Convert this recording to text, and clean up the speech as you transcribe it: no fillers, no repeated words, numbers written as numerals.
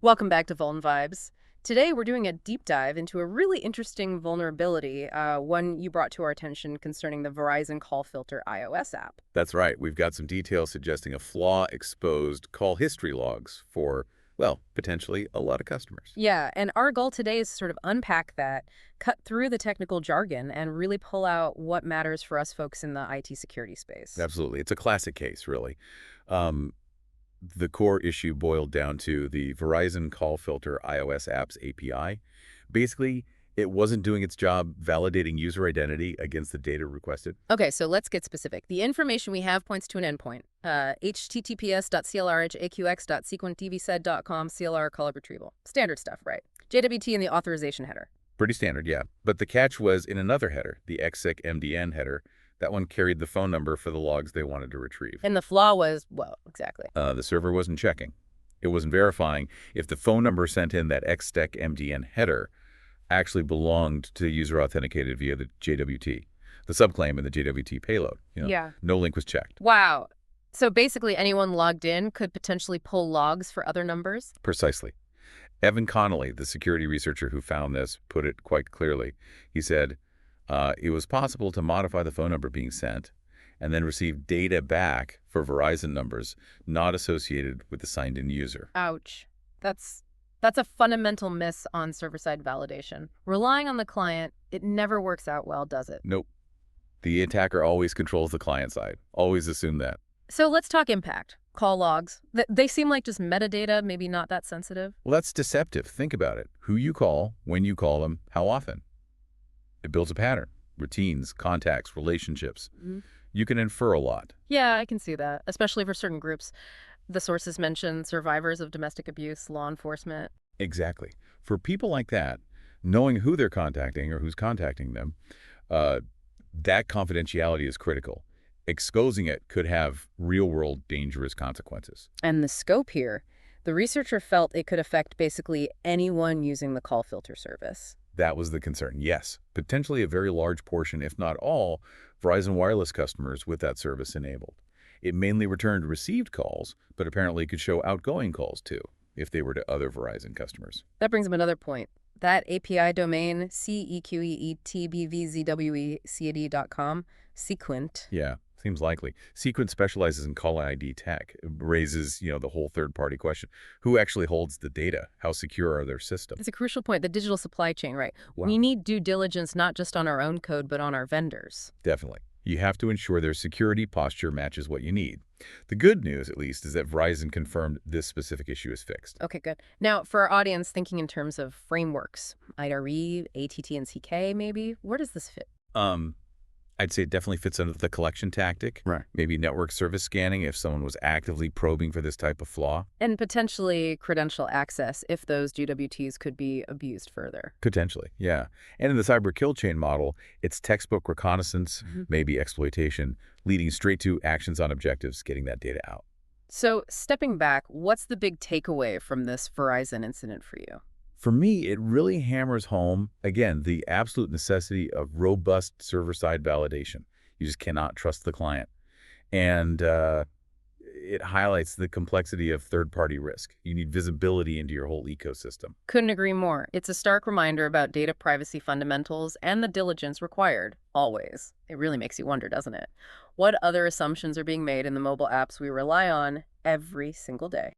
Welcome back to Vuln Vibes. Today we're doing a deep dive into a really interesting vulnerability, one you brought to our attention concerning the Verizon Call Filter iOS app. That's right. We've got some details suggesting a flaw exposed call history logs for, well, potentially a lot of customers. Yeah, and our goal today is to sort of unpack that, cut through the technical jargon, and really pull out what matters for us folks in the IT security space. Absolutely. It's a classic case, really. Um, the core issue boiled down to the Verizon Call Filter iOS apps API. Basically, it wasn't doing its job validating user identity against the data requested. Okay, so let's get specific. The information we have points to an endpoint. https://aqx.sequentvsaid.com CLR call retrieval. Standard stuff, right? JWT in the authorization header. Pretty standard, yeah. But the catch was in another header, the exec MDN header. That one carried the phone number for the logs they wanted to retrieve. And the flaw was, well, exactly. The server wasn't checking. It wasn't verifying if the phone number sent in that exec MDN header actually belonged to user authenticated via the JWT, the subclaim in the JWT payload. Yeah. No link was checked. Wow. So basically anyone logged in could potentially pull logs for other numbers? Precisely. Evan Connolly, the security researcher who found this, put it quite clearly. He said, it was possible to modify the phone number being sent and then receive data back for Verizon numbers not associated with the signed-in user. Ouch. That's a fundamental miss on server-side validation. Relying on the client, it never works out well, does it? Nope. The attacker always controls the client side. Always assume that. So let's talk impact. Call logs. They seem like just metadata, maybe not that sensitive. Well, that's deceptive. Think about it. Who you call, when you call them, how often. It builds a pattern, routines, contacts, relationships. Mhm. You can infer a lot. Yeah, I can see that, especially for certain groups. The sources mention survivors of domestic abuse, law enforcement. Exactly. For people like that, knowing who they're contacting or who's contacting them, uh, that confidentiality is critical. Exposing it could have real-world dangerous consequences. And the scope here, the researcher felt it could affect basically anyone using the call filter service. That was the concern. Yes, potentially a very large portion, if not all, Verizon Wireless customers with that service enabled. It mainly returned received calls, but apparently could show outgoing calls too, if they were to other Verizon customers. That brings up another point. That API domain, cequeetbvzwecad.com, Sequent. Yeah, seems likely. Sequence specializes in call ID tech. It raises, the whole third-party question. Who actually holds the data? How secure are their systems? It's a crucial point, the digital supply chain, right? Wow. We need due diligence not just on our own code, but on our vendors. Definitely. You have to ensure their security posture matches what you need. The good news, at least, is that Verizon confirmed this specific issue is fixed. Okay, good. Now, for our audience thinking in terms of frameworks, IRE, ATT, and CK, maybe, where does this fit? I'd say it definitely fits under the collection tactic. Right. Maybe network service scanning if someone was actively probing for this type of flaw. And potentially credential access if those GWTs could be abused further. Potentially, yeah. And in the cyber kill chain model, it's textbook reconnaissance, Mhm. maybe exploitation, leading straight to actions on objectives, getting that data out. So, stepping back, what's the big takeaway from this Verizon incident for you? For me, it really hammers home, again, the absolute necessity of robust server-side validation. You just cannot trust the client. And it highlights the complexity of third-party risk. You need visibility into your whole ecosystem. Couldn't agree more. It's a stark reminder about data privacy fundamentals and the diligence required, always. It really makes you wonder, doesn't it? What other assumptions are being made in the mobile apps we rely on every single day?